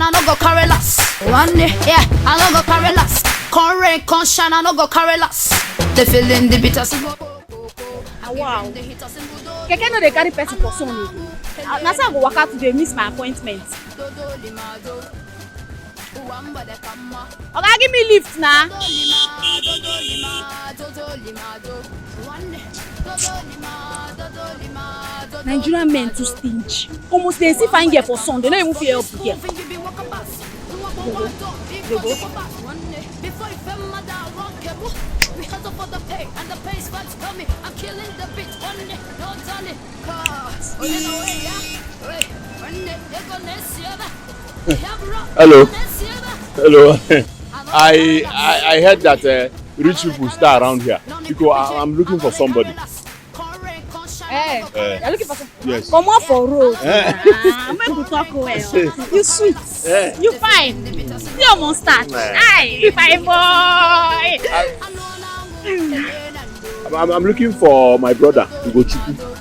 I no go carry last. One day, yeah, I no go carry last. Con rain, con shine, I no go carry last. The feeling, the bitters. Wow. Keke no dey carry person for son again. Na so I go waka today miss my appointment. Oga, give me lift na. Nigerian men too stingy. Almost they see fine girl for son, they don't even feel help again. Hello. Hello. I heard that rich people stay around here because I'm looking for somebody. You're looking for something? Yes. Come on for road. Make we talk well. You sweet. You fine. You almost start. Hi, fine boy. I'm looking for my brother, Ugochukwu.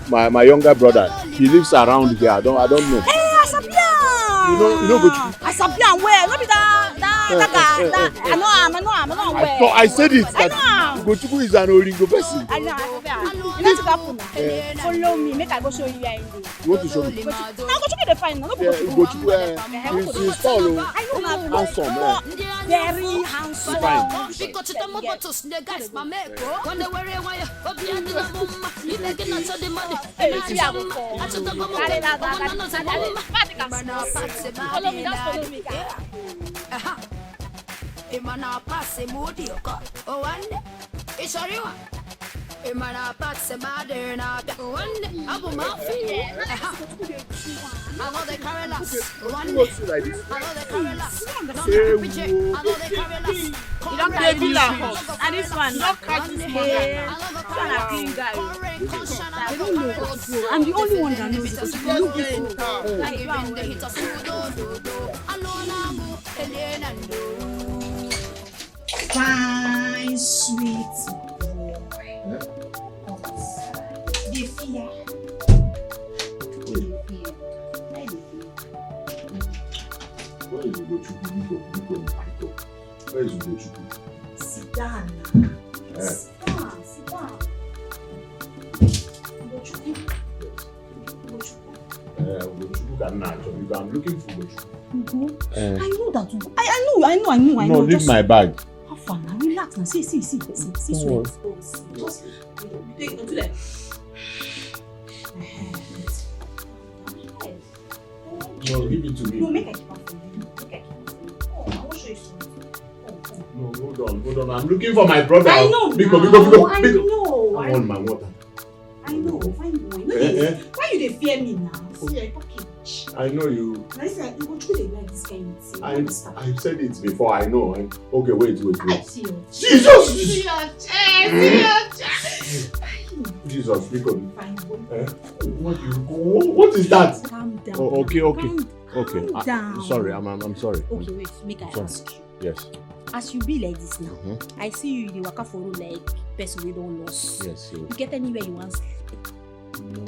My younger brother. He lives around here. I don't know. Asabia. You know Ugochukwu? Asabia where? No be that guy. I know where. I said it that Ugochukwu is an Oringo person. I know Asabia. You know to happen. Follow me. Make I go show you where I am. You want to show me? Now Ugochukwu dey fine. No Ugochukwu is tall. Handsome. Very handsome. Follow me, just follow me. Imana passe mudioka. Oh, one. It's a real. Imana passe maderna. One. Abu Mafi. I know they carry last. One. I know they carry last. I know they carry last. You don't play this house. And this one, not catch this hair. One a clean guy. I don't know what to do. I'm the only one that knows it. You look beautiful. Fine, sweet boy. The fear. Where is Ugochukwu? Where is Ugochukwu? Sit down. Sit down. Ugochukwu. Ugochukwu can actually. Because I'm looking for Ugochukwu. I know that. I know. No, leave my bag. How fun? Now relax now. See. Sweet. Just take it to them. No, give it to me. No, make a keep up for you. Oh, I will show you something. No, hold on. I'm looking for my brother. I know. Because. I know. I want my water. I know. Fine boy. Why you dey fear me now? See, I package. I know you. Now this like you truly like this kind of thing. I said it before. I know. Okay, wait. I see your Jesus! See your chest. Jesus, because. Fine boy. What is that? Calm down. Oh, okay. Calm down. Sorry, I'm sorry. Okay, wait. Make I ask you. Yes. As you be like this now, I see you dey waka for road like person wey don lost. Yes. You get anywhere you want sleep? No,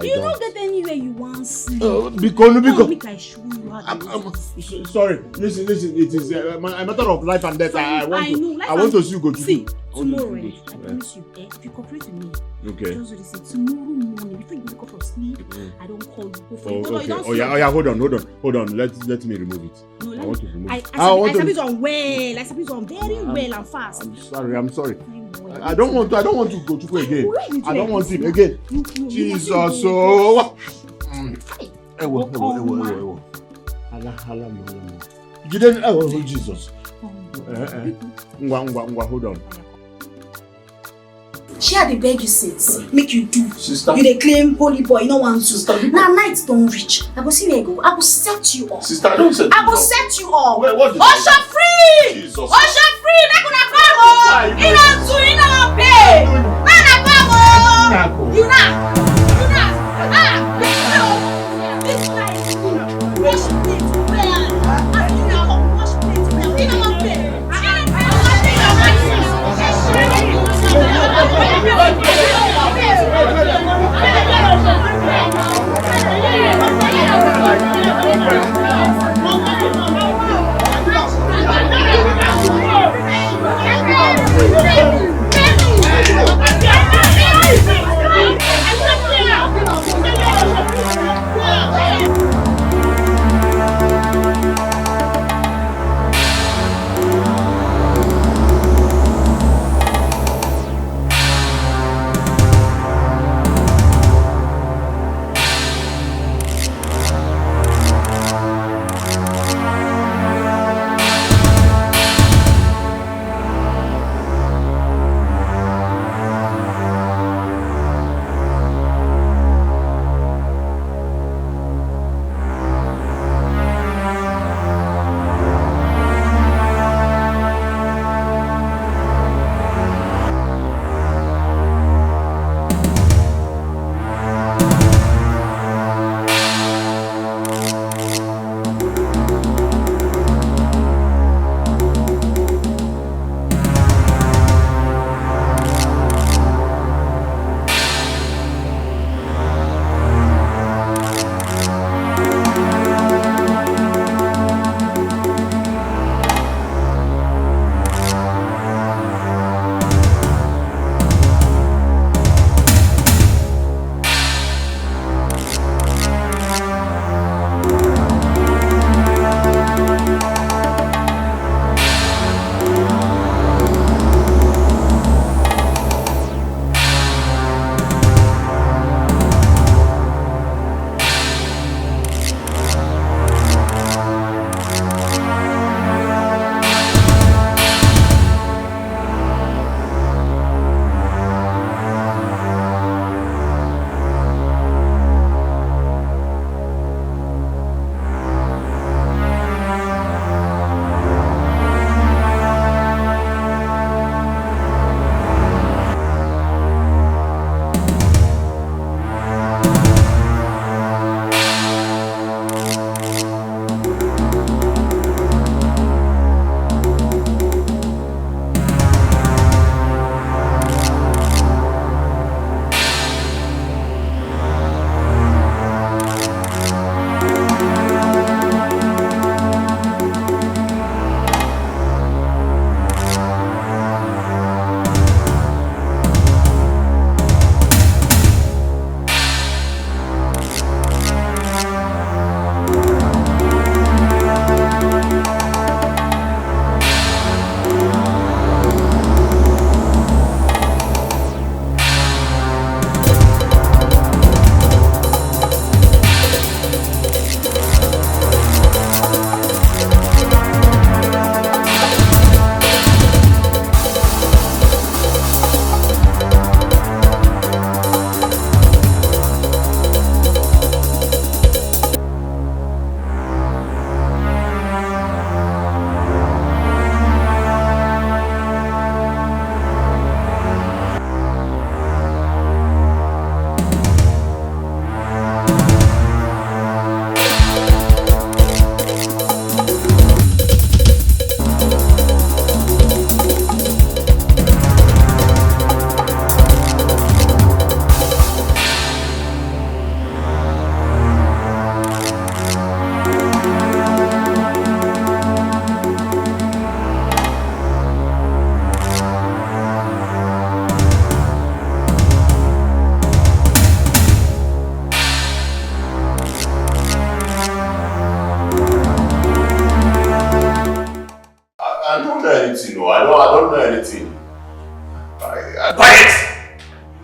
You don't get anywhere you want sleep. Because. Make I show you how to sleep. Sorry. Listen. It is a matter of life and death. I want to see you go to. See, tomorrow, I promise you, if you cooperate with me, okay. Just listen. Tomorrow morning, before you wake up from sleep, I don't call you. Go for you. Okay. Oh yeah. Hold on. Let me remove it. No, I want to remove it. I sabi it on well. I sabi it on very well and fast. I'm sorry. I don't want to go to again. I don't want him again. Jesus, so. You didn't. Oh, Jesus. Hold on. She had to beg you since. Make you do. Sister. You dey claim holy boy, no one to. Sister. Now night don't reach. I go see where I go. I go set you up. Sister, don't set I go set you up. Wait, what is Osha free! Jesus. Osha free! Make una come oh! You don't pay! Man, I come oh! You not! This guy is good. Wash plate well. I mean, I come wash plate well. You don't pay. I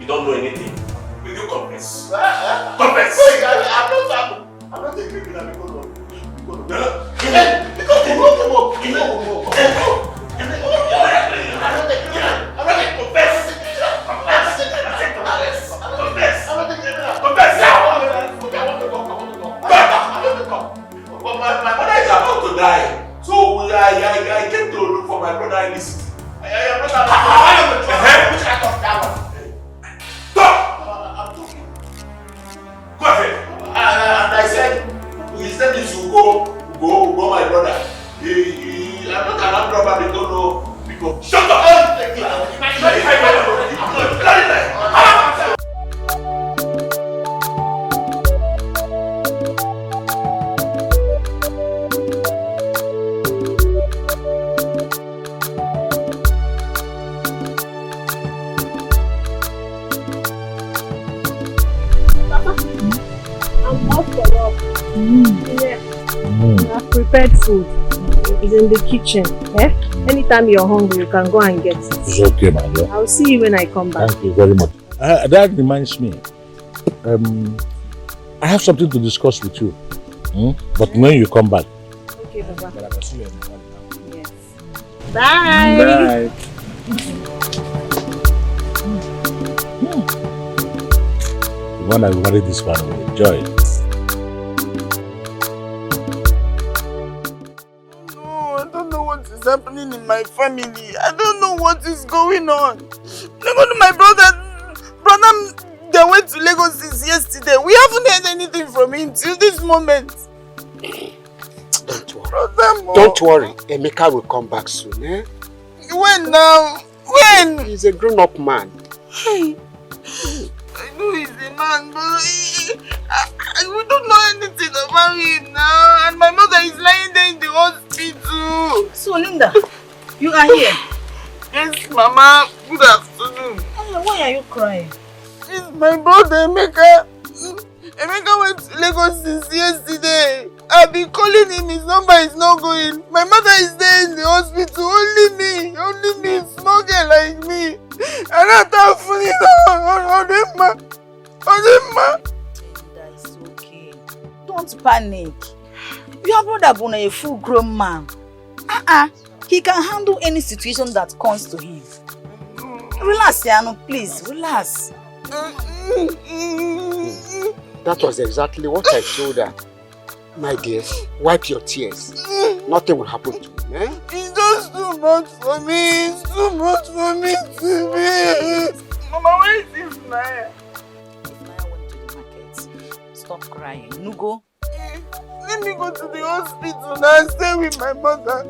You don't know anything. Will you confess? Confess! I'm not a criminal because of... My mother is about to die. So I came to look for my brother in this city. I am not allowed to which kind of that one? Stop! I'm talking. Go ahead. And I said, he said he should go my brother. I'm not allowed to robber, they don't know because. Shut up! I've prepared food. It's in the kitchen. Anytime you're hungry, you can go and get it. It's okay, my dear. I'll see you when I come back. Thank you very much. That reminds me. I have something to discuss with you. But when you come back. Okay, Baba. But I can see you. Yes. Bye. Bye. When I marry this man, I will enjoy it. Happening in my family. I don't know what is going on. My brother they went to Lagos since yesterday. We haven't heard anything from him till this moment. Don't worry. Don't worry. Emeka will come back soon. When now? When? He's a grown-up man. I know he's a man, but we don't know anything about him now. And my mother is lying there in the hospital. So, Linda, you are here? Yes, Mama. Good afternoon. Why are you crying? It's my brother, Emeka. Emeka went to Lagos since yesterday. I've been calling him, his number is not going. My mother is there in the hospital. Only me, small girl like me. And I thought funny on Linda, it's okay. Don't panic. Your brother is a full grown man. He can handle any situation that comes to him. Relax, Yano, please, relax. That was exactly what I told her. My dear, wipe your tears. Nothing will happen to him, It's just too much for me. It's too much for me to be. Mama, where is Ifnaya? Ifnaya went to the market. Stop crying. Nugo. Let me go to the hospital now and stay with my mother.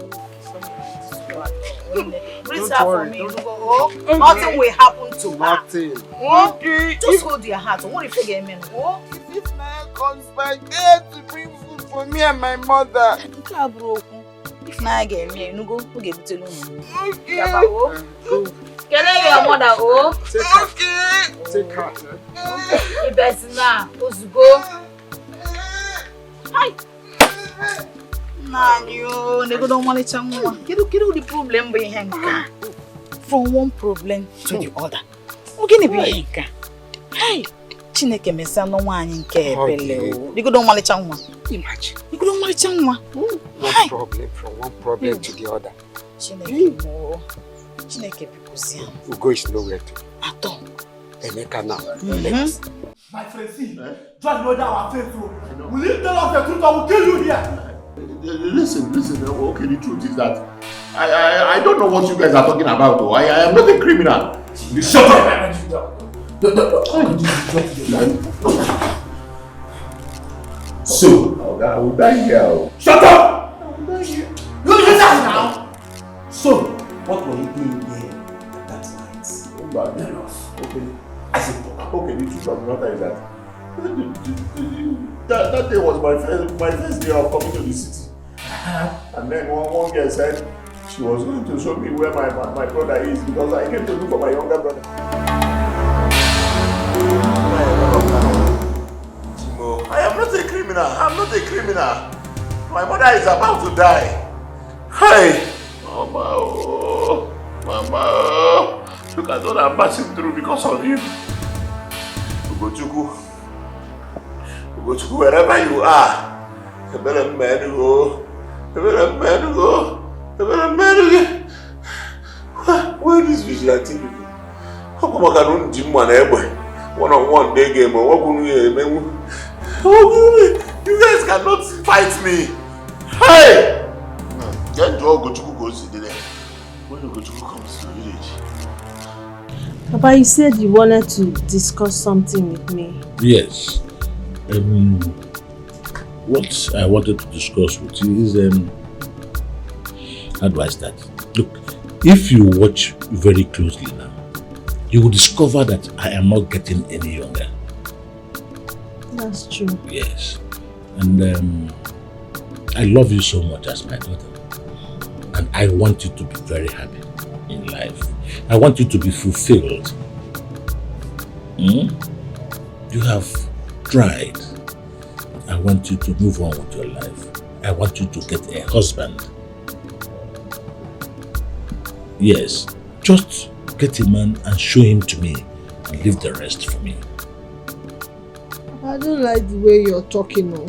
Breathe out for me. Okay. Nothing will happen to her. Nothing. Okay. Just hold your heart. What if you get me? If Ifnaya comes back, they have to bring food for me and my mother. If Naya get me, you go get to know. Okay. Can I your mother? Okay. Take her. You better now. Let's go. Hi. Nanyo, nego don't want to changwa. Kiro the problem be henka. From one problem to the other. Ugini be henka. Hey, Chineke mesa no wanyi nke pele o. Nego don't want to changwa. Imagine. Nego don't want to changwa. One problem from one problem to the other. Chineke mo. Chineke pikusia. Ugo is nowhere to. At all. Emeka now. My friend, see, just know that our faith. Will you tell us the truth or we'll kill you here? Listen. Okay, the truth is that I don't know what you guys are talking about, though. I am not a criminal. Shut up! So, I will die here. Shut up! I will die here. You listen now! So, what were you doing here at that night? Tell us. Okay. I said, okay, the truth of the matter is that day was my first day of coming to the city. And then one girl said she was going to show me where my brother is because I came to look for my younger brother. I am not a criminal. I'm not a criminal. My mother is about to die. Hey! Mama, Mama, look at what I'm passing through because of you. Ugochukwu, wherever you are, a better man to go. Where is vigilante people? How come I can't do one-on-one day game? You guys cannot fight me. Hey! Get to Ugochukwu goes to there. When Ugochukwu comes to the village. Papa, you said you wanted to discuss something with me. Yes. What I wanted to discuss with you is how do I start? Look, if you watch very closely now, you will discover that I am not getting any younger. That's true. Yes. And I love you so much as my daughter. And I want you to be very happy in life. I want you to be fulfilled. You have tried. I want you to move on with your life. I want you to get a husband. Yes, just get a man and show him to me and leave the rest for me. I don't like the way you're talking now.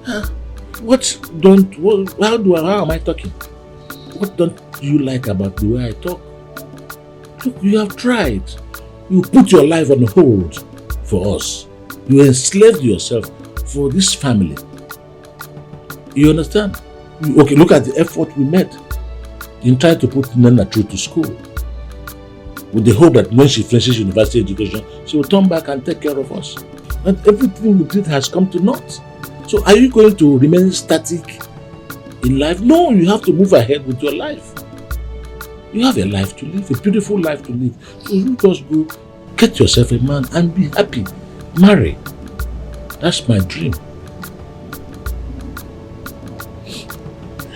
How am I talking? What don't you like about the way I talk? Look, you have tried. You put your life on hold for us. You enslaved yourself for this family. You understand? Okay, look at the effort we made in trying to put Nana through to school. With the hope that when she finishes university education, she will turn back and take care of us. And everything we did has come to naught. So are you going to remain static in life? No, you have to move ahead with your life. You have a life to live, a beautiful life to live. So you just go, get yourself a man and be happy. Marry. That's my dream.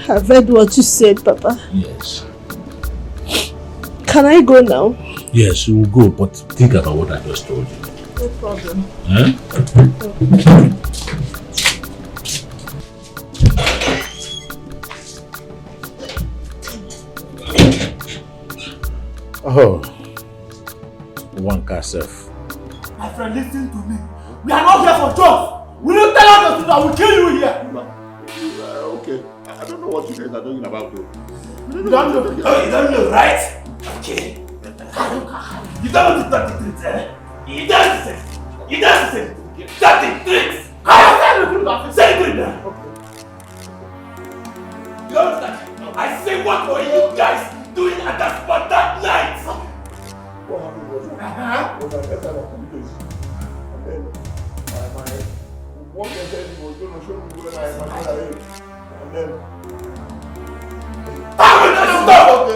I've heard what you said, Papa. Yes. Can I go now? Yes, you will go, but think about what I just told you. No problem. Huh? Oh, one self. My friend, listen to me. We are not here for jokes. Will you tell us the truth? I will kill you here. Okay, I don't know what you guys are talking about, though. You don't know. Oh, you don't know, right? Okay. You don't know the dirty tricks, eh? You don't know. You don't know. Dirty tricks. I have said the truth. Say it now. Okay. You understand? I say what were you guys doing at that spot that night? What happened was that was my first time of communication. And then my one guy said he was going to show me where my brother is. And then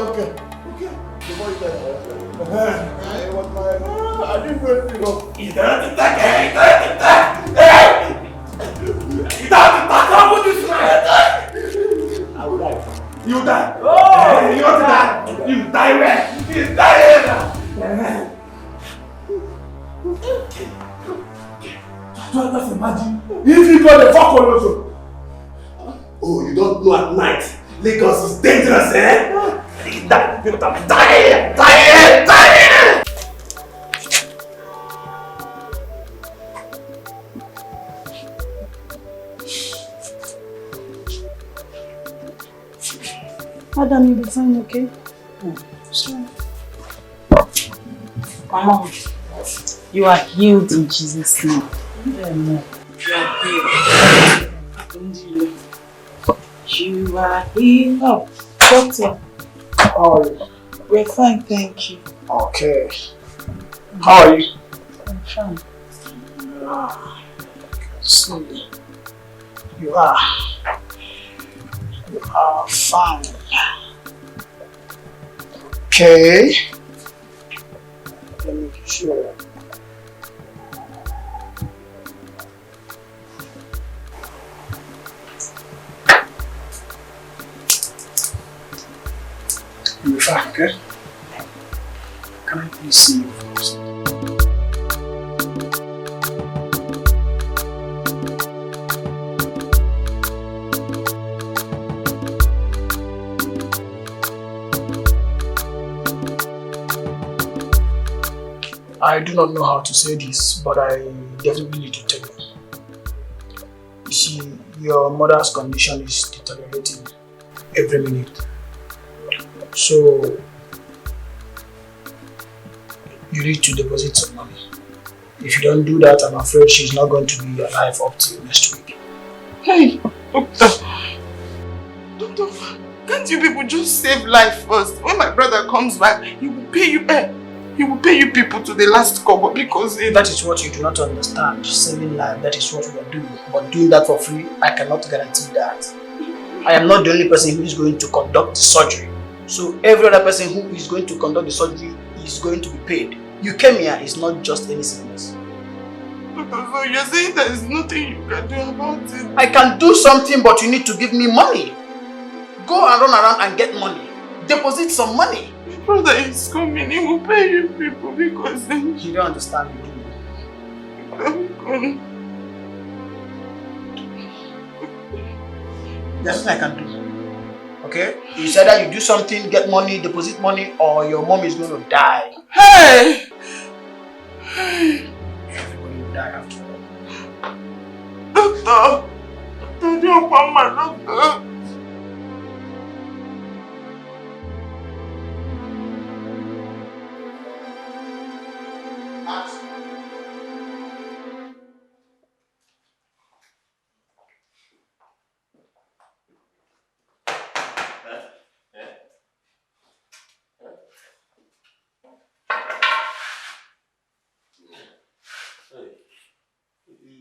okay. Before you tell me, it was my I didn't know anything wrong. You don't have to talk, eh? You don't have to talk. You don't have to talk. How would you smile? I will die. You die. Oh, you want to die? You die where? You die here now. Just imagine if you got the fuck on also. Oh, you don't know at night. Lagos is dangerous, eh? Die. Adam, you'll be fine, okay? Sure. Mama, you are healed in Jesus' name. Amen. You are healed. You are healed. Oh, doctor. How are you? We're fine, thank you. Okay. How are you? I'm fine. See, you are fine. Okay. Let me be sure. You're fine, okay? Can I please see you first? I do not know how to say this, but I definitely need to tell you. You see, your mother's condition is deteriorating every minute. So, you need to deposit some money. If you don't do that, I'm afraid she's not going to be alive up till next week. Hey, doctor. Doctor, can't you people just save life first? When my brother comes back, he will pay you he will pay you people to the last cover because that is what you do not understand. Saving life, that is what we are doing. But doing that for free, I cannot guarantee that. I am not the only person who is going to conduct the surgery. So every other person who is going to conduct the surgery is going to be paid. You came here, it's not just any sickness. Doctor, so you're saying there is nothing you can do about it? I can do something, but you need to give me money. Go and run around and get money. Deposit some money. My brother is coming, he will pay you people because then... You don't understand me, do you? There's nothing I can do. Okay? You said that you do something, get money, deposit money, or your mom is going to die. Hey! Everybody will die after all. Doctor! Doctor, don't want my doctor.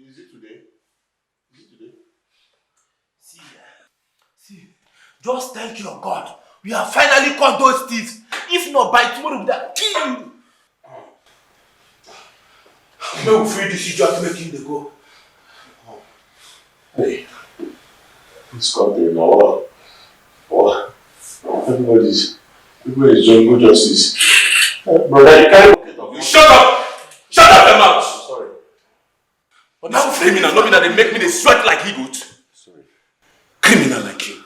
Is it today? See, just thank your God. We have finally caught those thieves. If not, by tomorrow we will kill you. May we free this issue to make him the go. Hey, it's country now. Oh, everybody's doing good justice. Brother, you can't. You shut up! Shut up your mouth! Sorry. But now criminal, not that they make me they sweat like he goat. Sorry. Criminal like you.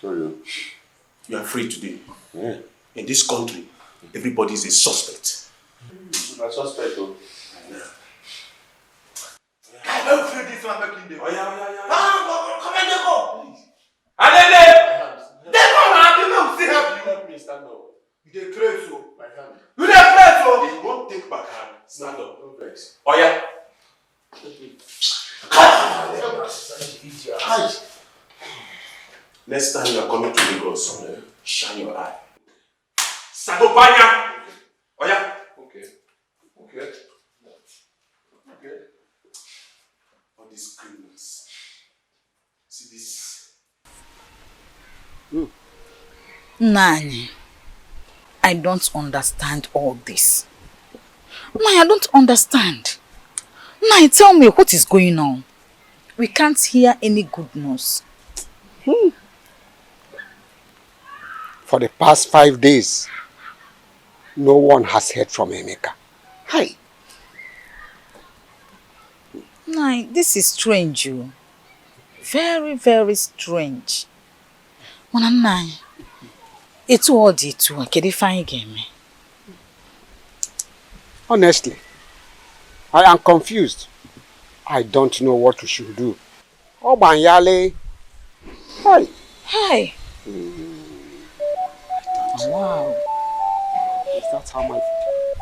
Sorry. You are free today. Yeah. In this country, everybody is a suspect. A suspect, though. I don't feel this one making the. Oh, yeah. Come and go. And they go now. They don't see help you. Help me stand up. You dey crazy so. My hand. You dey crazy so. If you won't take back hand, stand up. No vex. Oh yeah. Next time you are coming to Lagos, shine your eye. Sagopanya. Oh yeah. Okay. All these criminals. See this? Nani, I don't understand all this. Nani, I don't understand. Nani, tell me what is going on. We can't hear any good news. For the past 5 days, no one has heard from Emeka. Hi. Nani, this is strange, you. Very, very strange. Nani, it's all the two. Can you find me? Honestly, I am confused. I don't know what we should do. Oh, Banyale. Hi. Hi. Wow. Is that how my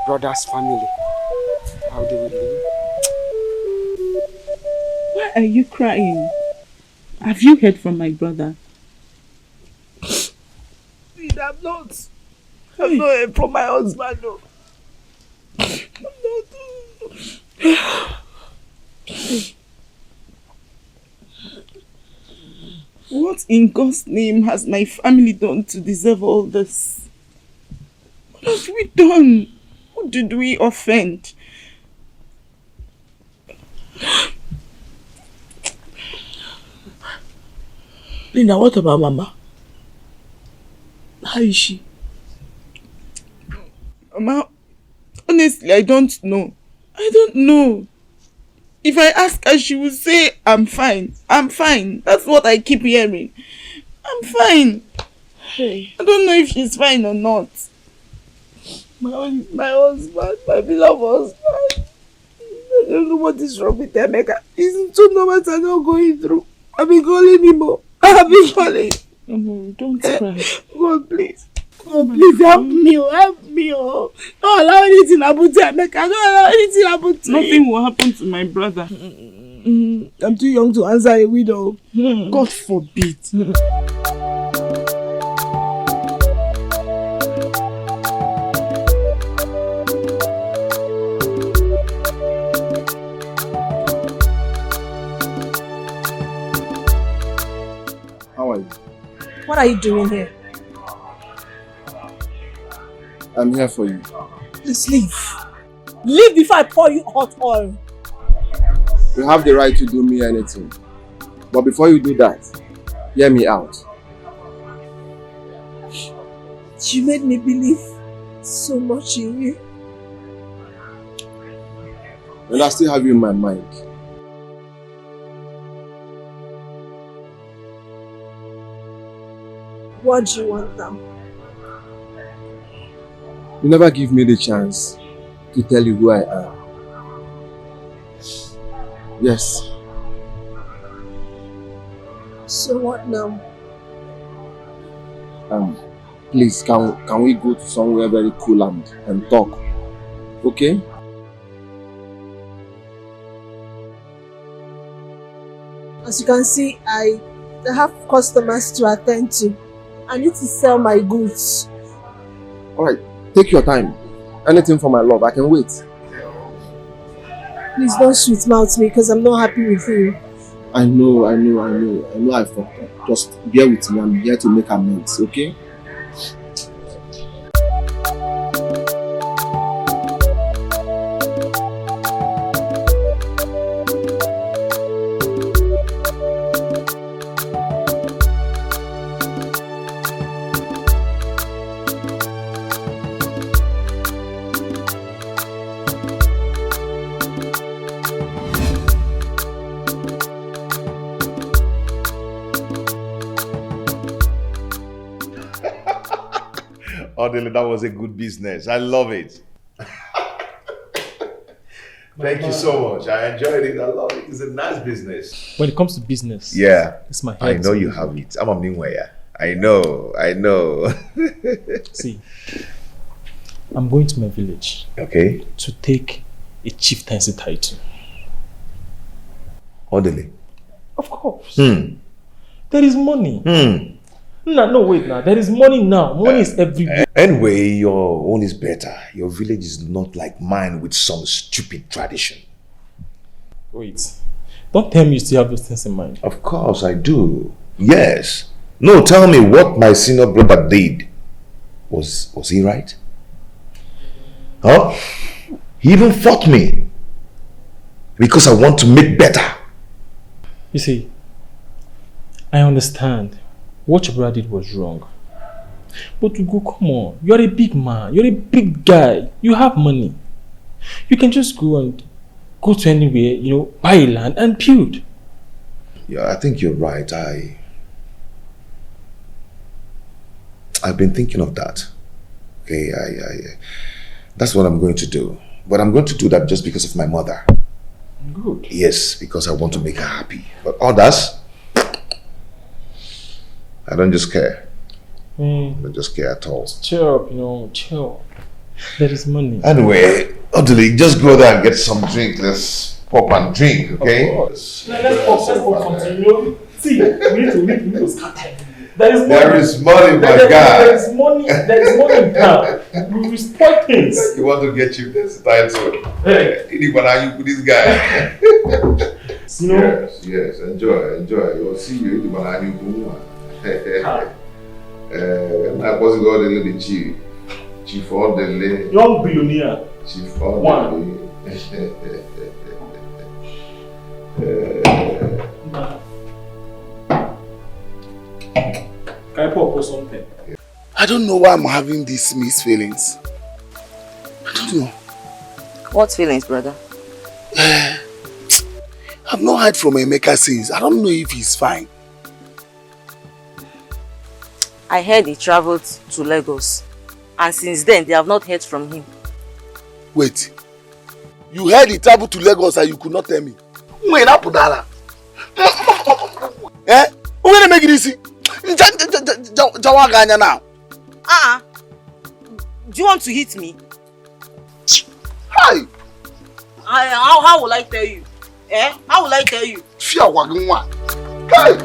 brother's family, how they will live? Why are you crying? Have you heard from my brother? I'm not heard from my husband, no. What in God's name has my family done to deserve all this? What have we done? Who did we offend? Linda, what about Mama? How is she? Mama, honestly, I don't know. If I ask her, she will say, I'm fine. That's what I keep hearing. I'm fine. Hey. I don't know if she's fine or not. My husband, my beloved husband. I don't know what is wrong with Emeka. It's two numbers I'm not going through. I've been calling him up. I've been calling. Don't cry. God, please. God, please help me. Help me. Don't allow anything happen to Emeka. Don't allow anything happen to Nothing will happen to my brother. I'm too young to answer a widow. God forbid. How are you? What are you doing here? I'm here for you. Please leave. Leave before I pour you hot oil. You have the right to do me anything. But before you do that, hear me out. You made me believe so much in you. And I still have you in my mind. What do you want now? You never give me the chance to tell you who I am. Yes. So what now? Please, can we go to somewhere very cool and talk? Okay? As you can see, I have customers to attend to. I need to sell my goods. Alright, take your time. Anything for my love, I can wait. Please don't sweet mouth me because I'm not happy with you. I know I fucked up. Just bear with me, I'm here to make amends, okay? Odile, that was a good business. I love it. Thank you so much. I enjoyed it. I love it. It's a nice business. When it comes to business, yeah, it's my head. I know you have it. I'm a Minwaya. I know. See, I'm going to my village. Okay. To take a chieftaincy title. Odile. Of course. There is money. No, wait now. There is money now. Money is everywhere. Anyway, your own is better. Your village is not like mine with some stupid tradition. Wait. Don't tell me you still have those things in mind. Of course I do. Yes. No, tell me what my senior brother did. Was he right? Huh? He even fought me. Because I want to make better. You see, I understand. What your brother did was wrong. But to go, come on. You're a big man. You're a big guy. You have money. You can just go to anywhere, buy land and build. Yeah, I think you're right. I've been thinking of that. Okay, that's what I'm going to do. But I'm going to do that just because of my mother. Good. Yes, because I want to make her happy. But others, I don't just care. I don't just care at all. Chill, chill. There is money. Anyway, Odile, just go there and get some drink. Let's pop and drink, okay? Of course. Let's pop something. See, we need to scatter. There is money, my guy. There is money in town. We will spoil things. You want to get you this title. Hey. This guy. Yes, enjoy. You'll see you. My boss got a little chief all the lay. Young billionaire. Chief all Can I pop or something? I don't know why I'm having these mixed feelings. I don't know. What feelings, brother? I've not heard from Emeka since. I don't know if he's fine. I heard he traveled to Lagos. And since then, they have not heard from him. Wait. You heard he traveled to Lagos and you could not tell me? Wait, Apudala. Eh? Who gonna make it easy? Jawaganya now. Do you want to hit me? Hi. How will I tell you? Eh? How will I tell you? Fear wagunwa. Hey.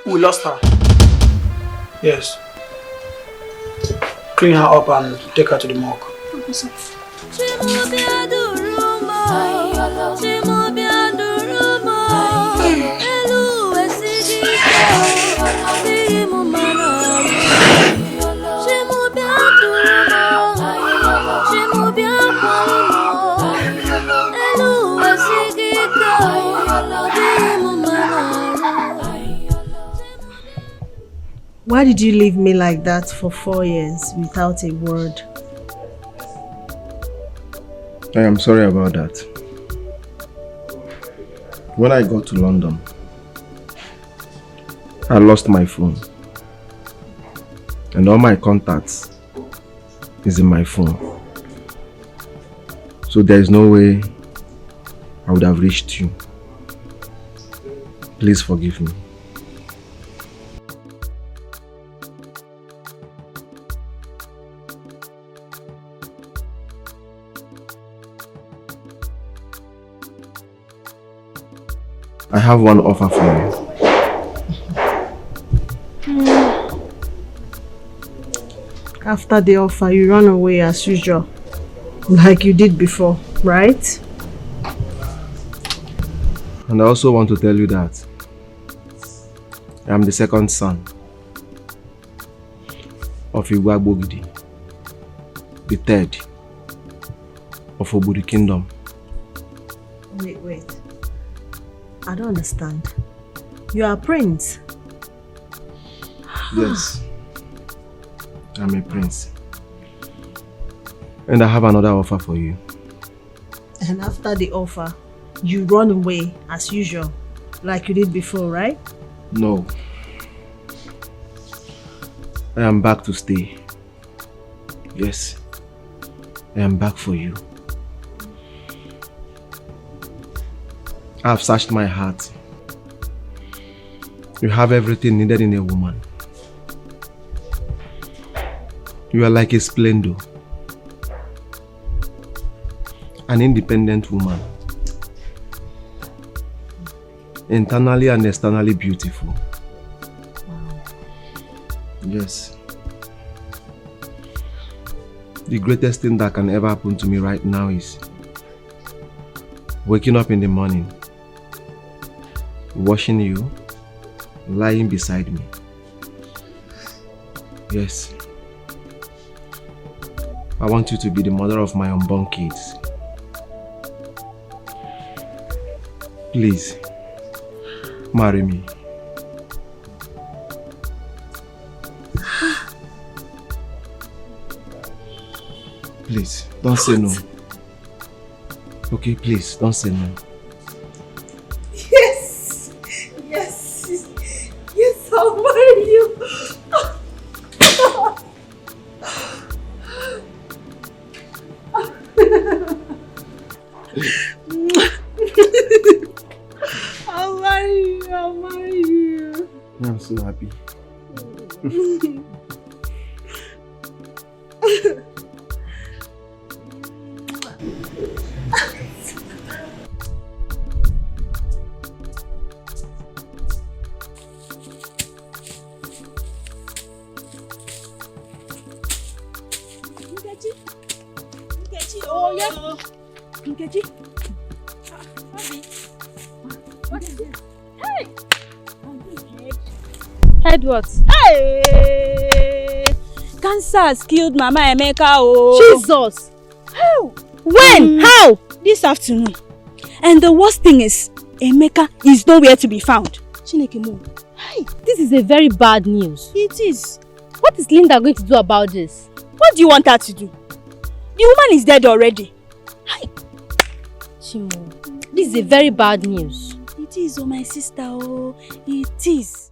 We lost her. Yes. Clean her up and take her to the morgue. Why did you leave me like that for 4 years without a word? I am sorry about that. When I got to London, I lost my phone. And all my contacts is in my phone. So there is no way I would have reached you. Please forgive me. I have one offer for you. After the offer, you run away as usual, like you did before, right? And I also want to tell you that I am the second son of Igwagbogidi, the third of Oburi Kingdom. Wait. I don't understand. You are a prince? Yes. I'm a prince. And I have another offer for you. And after the offer, you run away as usual, like you did before, right? No. I am back to stay. Yes. I am back for you. I have searched my heart. You have everything needed in a woman. You are like a splendor. An independent woman. Internally and externally beautiful. Wow. Yes. The greatest thing that can ever happen to me right now is waking up in the morning, watching you lying beside me. Yes. I want you to be the mother of my unborn kids. Please, marry me. Please, don't say no. Okay, please, don't say no. Yes! Yes! Yes, I'll marry you! I'll marry you, I'll marry you. I'm so happy. Oh, yeah. Nkechi. What is this? Hey! Head what? Hey! Cancer has killed Mama Emeka. Oh. Jesus! How? When? How? This afternoon. And the worst thing is, Emeka is nowhere to be found. Chineke Mo. Hey! This is a very bad news. It is. What is Linda going to do about this? What do you want her to do? The woman is dead already. Hi. Chimo, this is a very bad news. It is, oh my sister, oh, it is.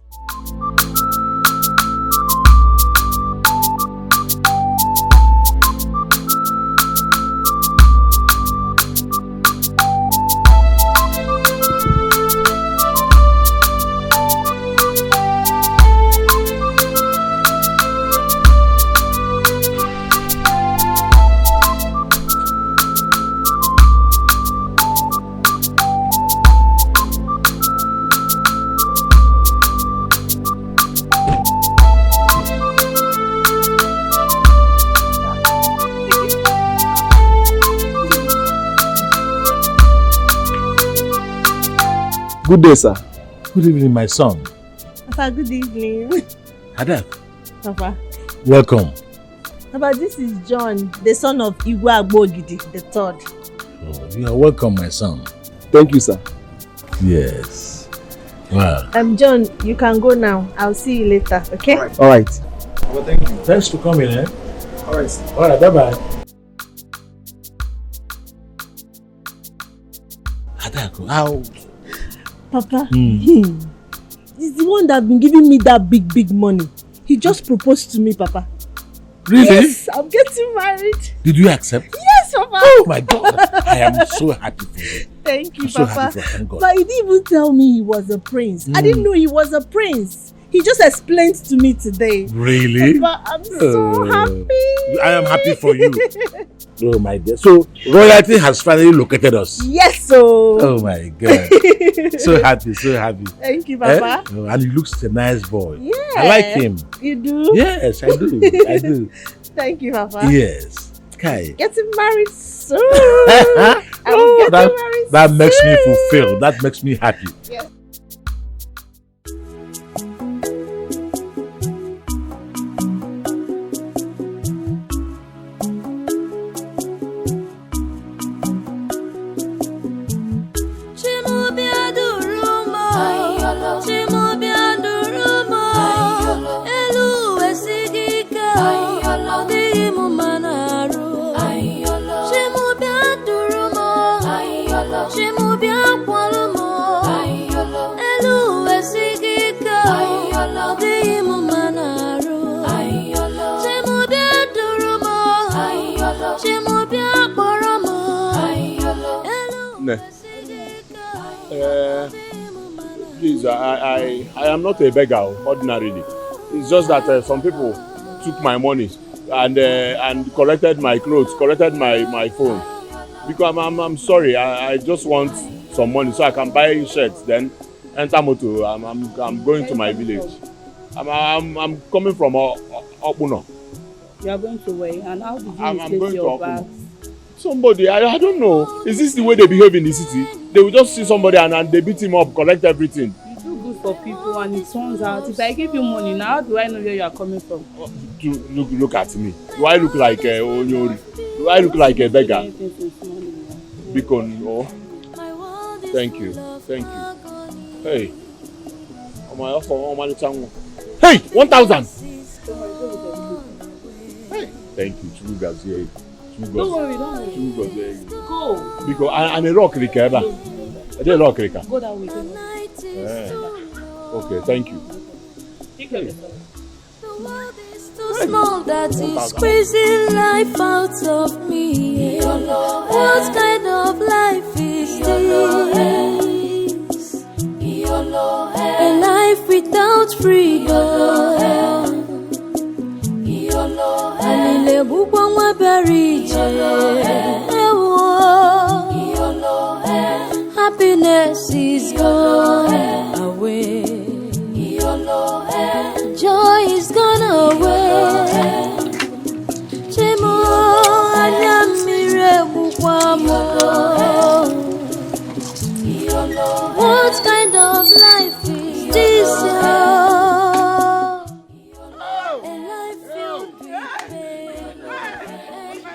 Good day, sir. Good evening, my son. Papa, good evening. Adap. Papa. Welcome. Papa, this is John, the son of Igwe Agbogidi, the third. Oh, you are welcome, my son. Thank you, sir. Yes. Wow. John, you can go now. I'll see you later, okay? All right. Well, thank you. Thanks for coming, eh? All right, sir. All right, bye-bye. Adako, how? Papa, he's the one that been giving me that big money. He just proposed to me, Papa. Really? Yes, I'm getting married. Did you accept? Yes, Papa. Oh my God, I am so happy for you. Thank you, I'm so Papa. happy for you. Thank God. But he didn't even tell me he was a prince. I didn't know he was a prince. He just explained to me today. Really? Papa, I'm so happy. I am happy for you. Oh my God. So royalty has finally located us. Yes, so. Oh my God. So happy, so happy. Thank you, Papa. Oh, and he looks a nice boy. Yeah. I like him. You do? Yes, I do. I do. Thank you, Papa. Yes. Kai. Getting married soon. I'm getting married that soon. makes me fulfilled. That makes me happy. Yes. Please, I am not a beggar ordinarily. It's just that some people took my money and collected my clothes, collected my phone. Because I'm sorry, I just want some money so I can buy shirts, then enter motor. I'm going to my village. I'm coming from Okuno. You are going to where? And how did you I'm misplace going your to bag? Somebody, I don't know. Is this the way they behave in the city? They will just see somebody and they beat him up, collect everything. You do good for people and it turns out, if I give you money, now how do I know where you are coming from? look at me. Do I look like Onyori? Do I look like a beggar? Because, oh, thank you. Hey, hey, 1,000. Hey, thank you. True guys here. Don't worry. Go. Because I'm a rock ricker. I did rock ricker. Go that way. Okay, thank you. Too small that is squeezing life out of me. What kind of life is this? A life without freedom. Happiness is gone away. Joy is gone away. Chemo anyamire bukwamo. What kind of life is this? A life filled with pain and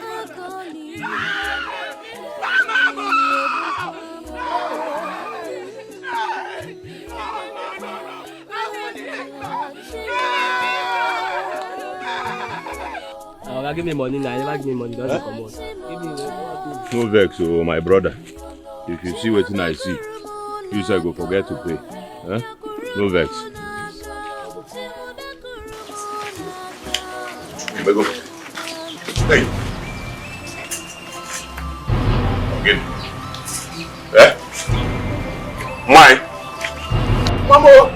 agony. Give me money now. Never give me money. Doesn't come out. No vex, oh my brother. If you see what I see, you say go forget to pay. Huh? No vex. Go. Hey. Again. Mine. One more.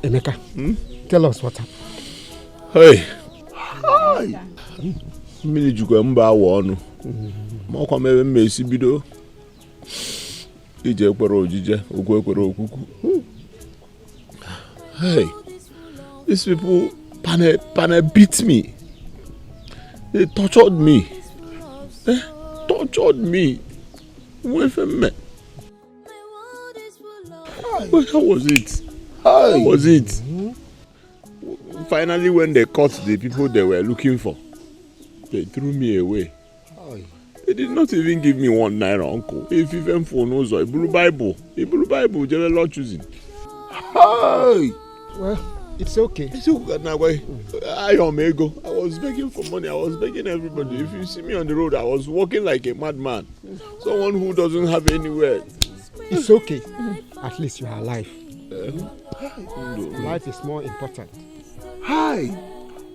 Emeka, tell us what happened. Hey. Hi. Mmiri jukwa mba awa ọnụ. Ma ọkwa mebe mmesi bido. Ije ekwere ojije, okwu ekwere okuku. Hey. These people pane beat me. They tortured me. Tortured me. Well, how was it? How was it? Finally, when they caught the people they were looking for, they threw me away. They did not even give me 1 naira, uncle. If even for knows a blue Bible, they were not choosing. Well, it's okay. I was begging for money. I was begging everybody. If you see me on the road, I was walking like a madman. Someone who doesn't have anywhere. It's okay. At least you are alive. Life is more important. Hi.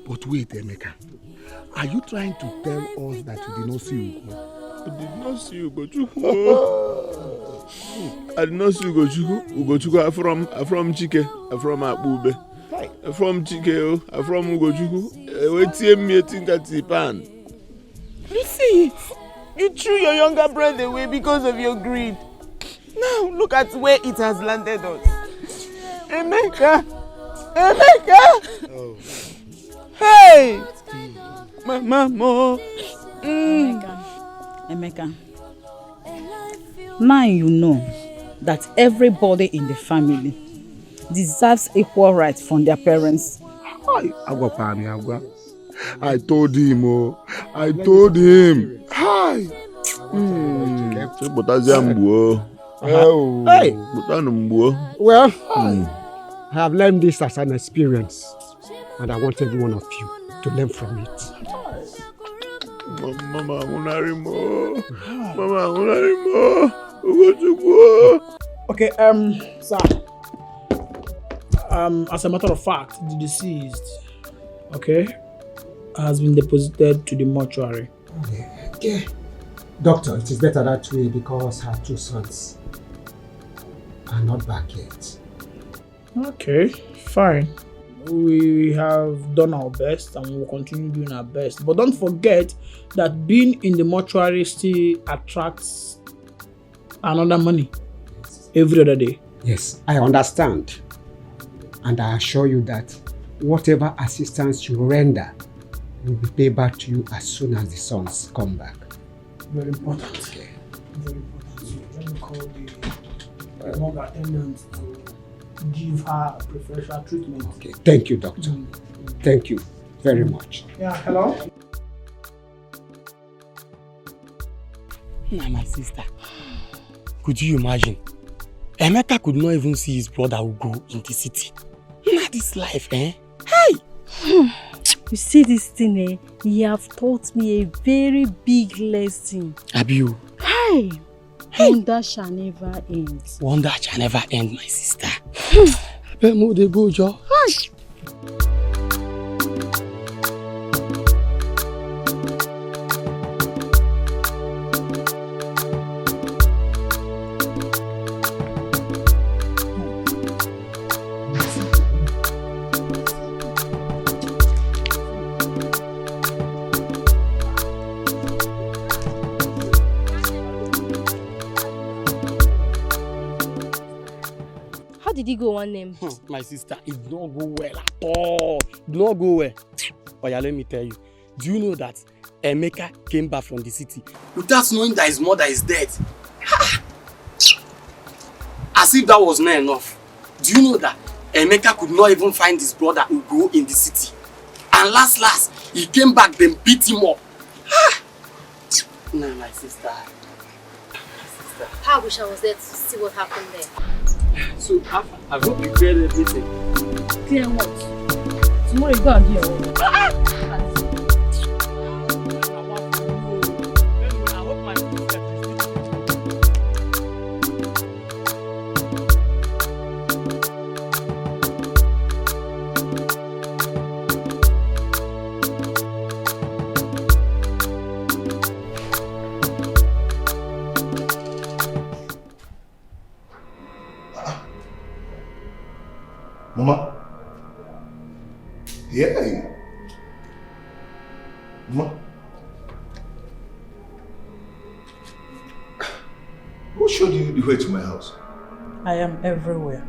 But wait, Emeka. Are you trying to tell us that you did not see Ugo? I did not see Ugochukwu. I did not see Ugochukwu. Ugochukwu, I'm from Chike. I'm from Akbube. I'm from Chike. I'm from Ugochukwu. You see, you threw your younger brother away because of your greed. Now look at where it has landed us. Emeka! Oh. Hey! Mama! Emeka. Now you know that everybody in the family deserves equal rights from their parents. I told him, I told him. Hi. Oh. Hey. Well, I have learned this as an experience, and I want every one of you to learn from it. Mama, Okay, sir. As a matter of fact, the deceased, okay, has been deposited to the mortuary. Okay. Doctor, it is better that way because her 2 sons are not back yet. Okay, fine. We have done our best and we'll continue doing our best. But don't forget that being in the mortuary still attracts another money every other day. Yes, I understand. And I assure you that whatever assistance you render will be paid back to you as soon as the sons come back. Very important. Okay. Very important. So let me call the morgue attendant to give her preferential treatment. Okay. Thank you, doctor. Thank you very much. Yeah, hello? Now, my sister, could you imagine? Emeka could not even see his brother who go in the city. Not this life, eh? Hey! You see this thing, eh? He have taught me a very big lesson. Abiu. Hey! Wonder shall never end. Wonder shall never end, my sister. I bet more they go, Joe. Hey! How did he go one name? My sister, it did not go well at all. It did not go well. But yeah, let me tell you. Do you know that Emeka came back from the city without knowing that his mother is dead? As if that was not enough. Do you know that Emeka could not even find his brother Ugo in the city? And last, he came back, then beat him up. No, my sister. How I wish I was there to see what happened there. So, I hope you cleared everything. Clear what? Tomorrow you go and do your own. Mama? Yeah. Mama? Who showed you the way to my house? I am everywhere.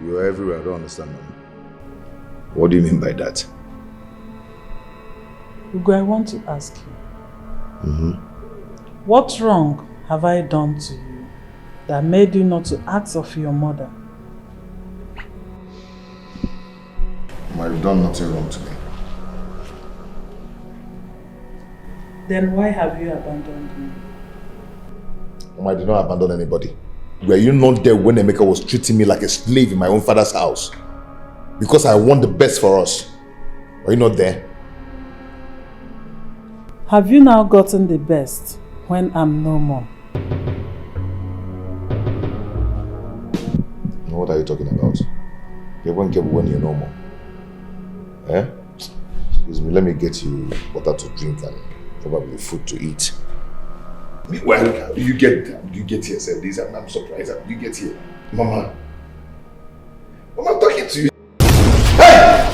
You are everywhere, I don't understand, Mama. What do you mean by that? Ugo, I want to ask you. What wrong have I done to you that made you not to ask of your mother? You've done nothing wrong to me. Then why have you abandoned me? I did not abandon anybody. Were you not there when Emeka was treating me like a slave in my own father's house? Because I want the best for us. Were you not there? Have you now gotten the best when I'm no more? What are you talking about? You won't get when you're no more. Eh? Excuse me, let me get you water to drink and probably food to eat. Well, how do you get here? Say this, and I'm surprised. How do you get here? Mama, I'm talking to you. Hey!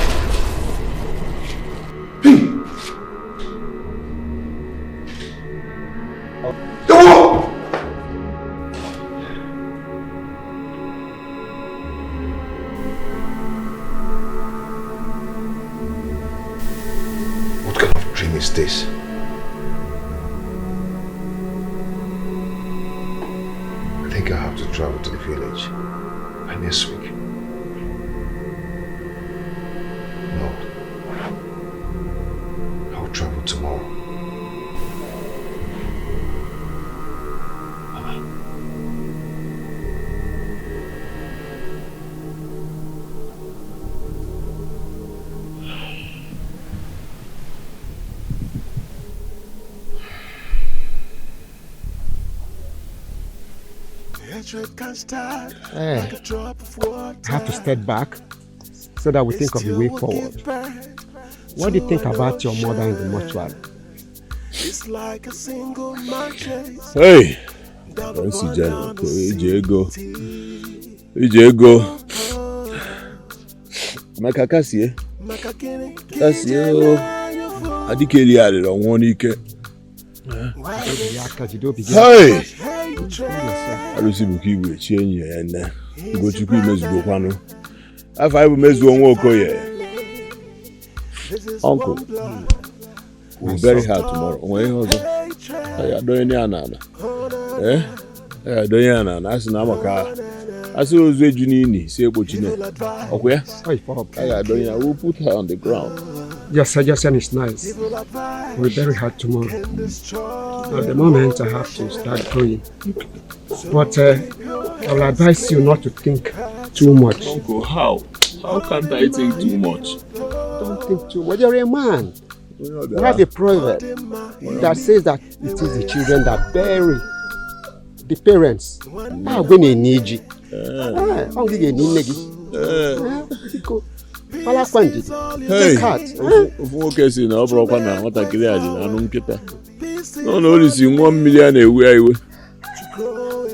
The wall! What kind of dream is this? I think I have to travel to the village by next week. No. I will travel tomorrow. Mama. I have to step back so that we think of the way forward. What do you think about your mother in the mortuary? Hey! Ijego. Maka kasie. Kasie. Dikeh liare lo won ike. Hey! Alusi buki we chi enyi ya na. Go chukwu imezugo kwanu. Afa ibu mezugo nwa okoye. Uncle. We'll bury her tomorrow. I don't know. Eh? I don't know. As na maka. As you was Ini, say Bochine. Okay? I don't know. We'll put her on the ground. Your suggestion is nice. We'll bury her tomorrow. At the moment, I have to start going. But I will advise you not to think too much. Uncle, how? How can't I think too much? Don't think too much. You're a man. We have a proverb that says that it is the children that bury the parents. Ah, when they need you. Hey, okay, see now, bro. What I get, I don't get that. No, only see 1 million away.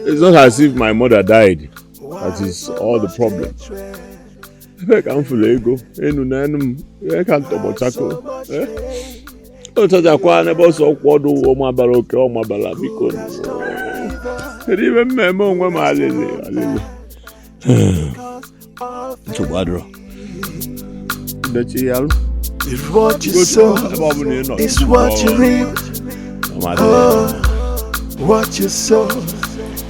It's not as if my mother died. That is all the problem. I can't feel ego. I can't double tackle. Oh, Tata Kwan about so quad or my baroque or my bala because even Memo when my lily. To Wadro. The child is what you sow, is what you reap. What you sow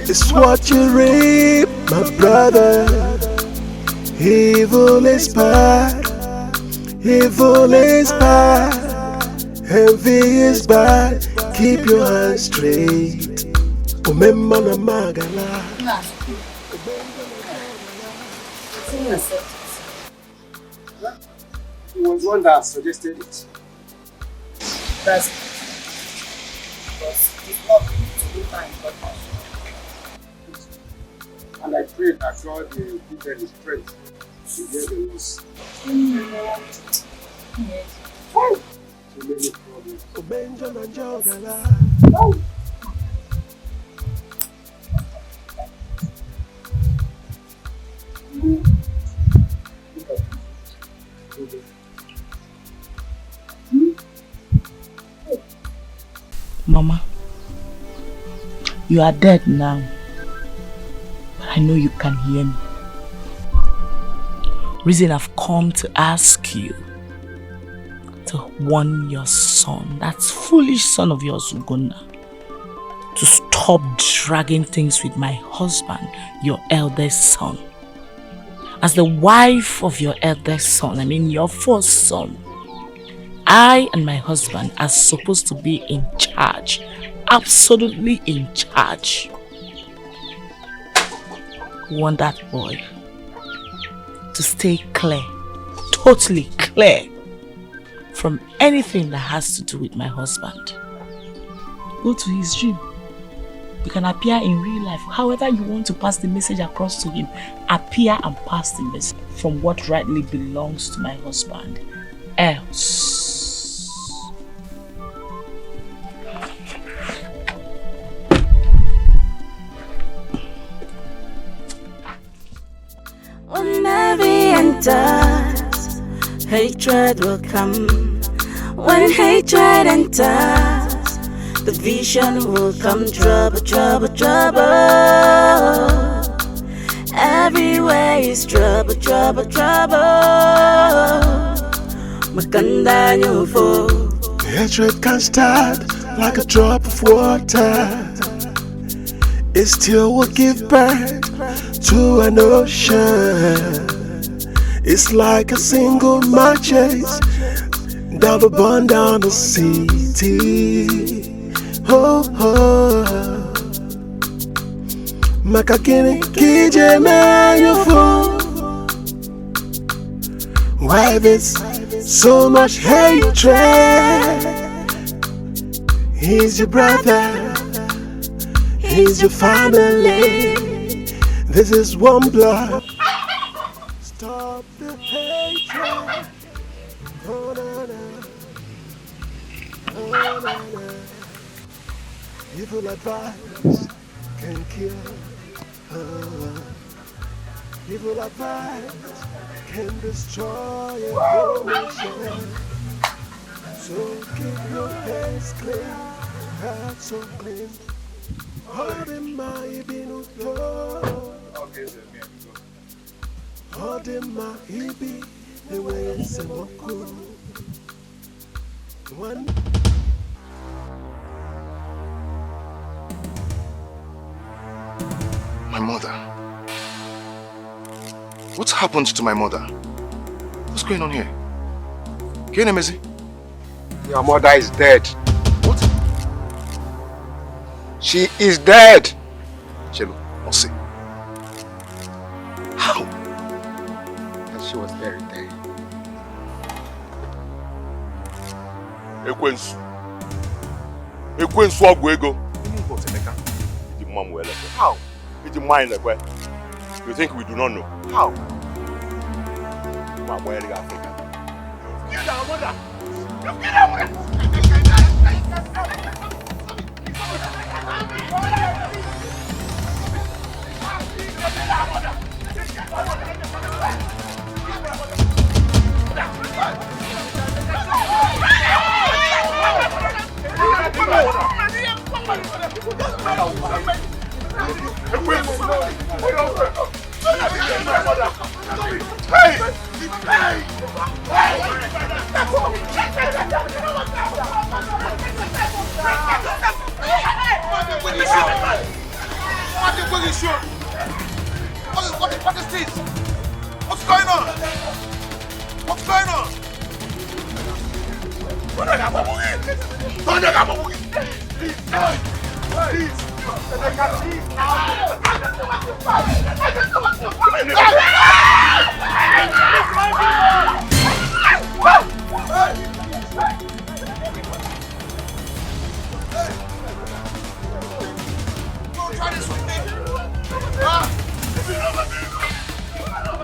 is what you reap, my brother. Evil is bad, evil is bad, envy is bad. Keep your hands straight. Remember na magala. He was one that suggested it. That's because it's not to be fine, but and I pray that God will give them the strength to bear the loss. Too many problems. Mama, you are dead now. I know you can hear me. Reason I've come to ask you to warn your son, that foolish son of yours, Ugonna, to stop dragging things with my husband, your eldest son. As the wife of your eldest son, I mean your first son, I and my husband are supposed to be in charge, absolutely in charge. Want that boy to stay clear, totally clear from anything that has to do with my husband. Go to his dream. You can appear in real life. However you want to pass the message across to him, appear and pass the message from what rightly belongs to my husband. Else. When envy enters, hatred will come. When hatred enters, the vision will come. Trouble, trouble, trouble. Everywhere is trouble, trouble, trouble. Makanda nyufo. Hatred can start like a drop of water. It still will give birth to an ocean. It's like a single mad chase down the burn down the city. Oh, oh. Makakini kije mayofo. Why this so much hatred? He's your brother. He's your family. This is one blood. Stop the hatred. Oh, na, na. Oh, na, na. Evil advice can kill. Evil advice can destroy a whole nation. So keep your hands clean, heart so clean. Hold in my ibinuto. Hold in my ibi, the way it's a moku. One. My mother. What's happened to my mother? What's going on here? Kenemezi? Your mother is dead. What? She is dead. Chelo, Osi. How? And she was buried there. Ekwensu. Ekwensu ogwu ego. How? You think we do not know? How? Where are you Africa? You killed our mother! You killed our mother! What is this? What's going on? What's going on?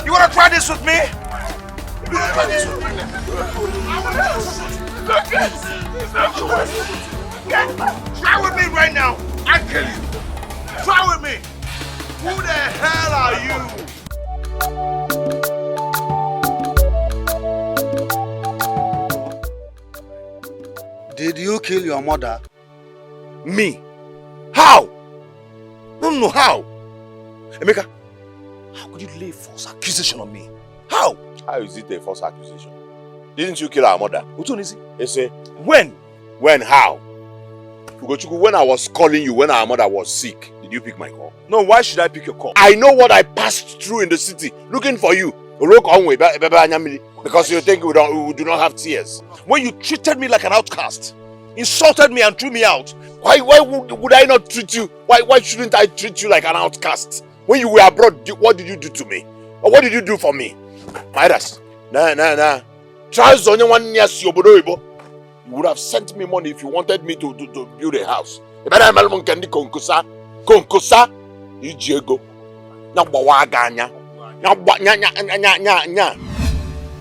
You wanna try this with me? You wanna try this with me? Try with me right now. I kill you. Try with me. Who the hell are you? Did you kill your mother? Me? How? No, how? Emeka, how could you lay false accusation on me? How? How is it a false accusation? Didn't you kill our mother? Which one is it? They say, when? When? How? Ugochukwu, when I was calling you when our mother was sick, did you pick my call? No, why should I pick your call? I know what I passed through in the city looking for you. Because you think we do not have tears. When you treated me like an outcast, insulted me and threw me out, why would I not treat you? Why shouldn't I treat you like an outcast? When you were abroad, what did you do to me? Or what did you do for me? Midas, nah. You would have sent me money if you wanted me to build a house.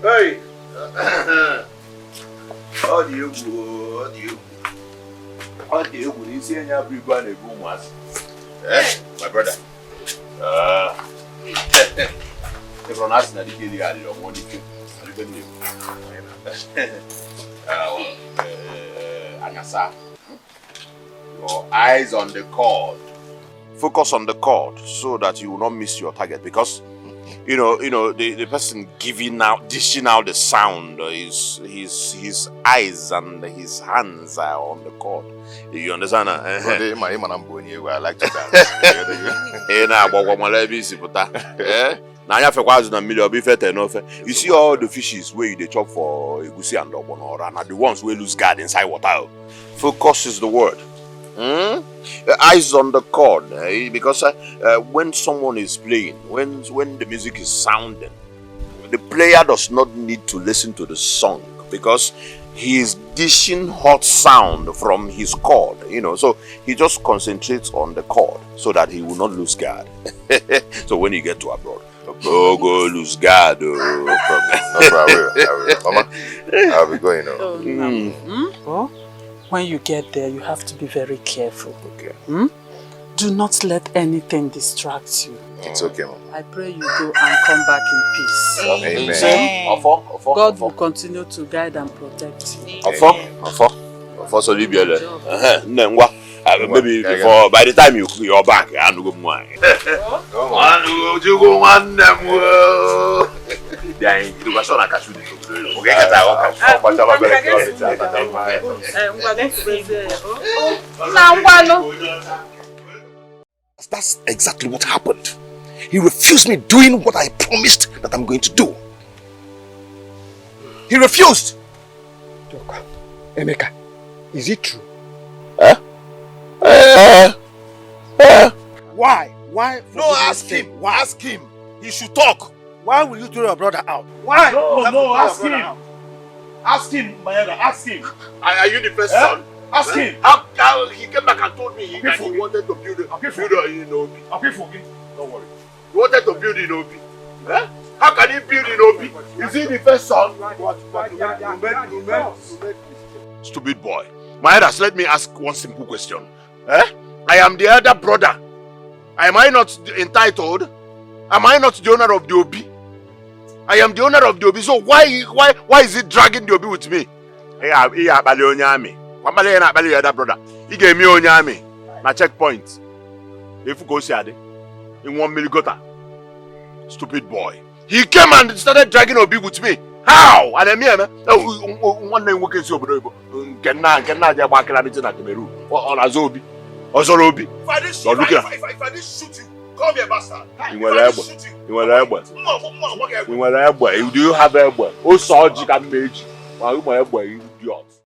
Hey! How do you see any everyone a room was? My brother. Everyone asking that you get your money. Anyasa, your eyes on the cord. Focus on the cord so that you will not miss your target, because you know the person dishing out the sound, his eyes and his hands are on the cord. You understand? I like to dance. You see all the fishes where they chop for egusi and ogbonora, and the ones where lose guard inside water. Focus is the word. Eyes on the cord, because when someone is playing, when the music is sounding, the player does not need to listen to the song, because he is dishing hot sound from his cord, so he just concentrates on the cord so that he will not lose guard. So when you get to abroad, go lose guard. No problem. I will. Mama, I'll be going now. Oh, when you get there, you have to be very careful. Okay. Do not let anything distract you. It's okay, Mama. I pray you go and come back in peace. Amen. God will continue to guide and protect you. Maybe before, by the time you're back, I will go more. That's exactly what happened. He refused me doing what I promised that I'm going to do. He refused. Emeka, is it true? Why? No, ask him. Why? Ask him. He should talk. Why will you throw your brother out? Why? No, ask him. Ask him, Mayeda, ask him. Are you the first son? Ask him. How he came back and told me that he wanted to build in Obi. Don't worry. He wanted to build in Obi. How can he build in Obi? Is he the first son? Stupid boy. Mayeda, let me ask one simple question. I am the elder brother. Am I not entitled? Am I not the owner of the Obi? I am the owner of the Obi, so why is he dragging the Obi with me? He gave me Onyame, my checkpoint. If you go see in 1 million gota. Stupid boy. He came and started dragging Obi with me. How? And me, one name working so bro. Can I just walk around in Cameroon or Azobi? Or Zorobi? If I didn't shoot you, call me a bastard. You were able. Do you have a boy? Oh, Saji can make you. Why you my boy? Idiot.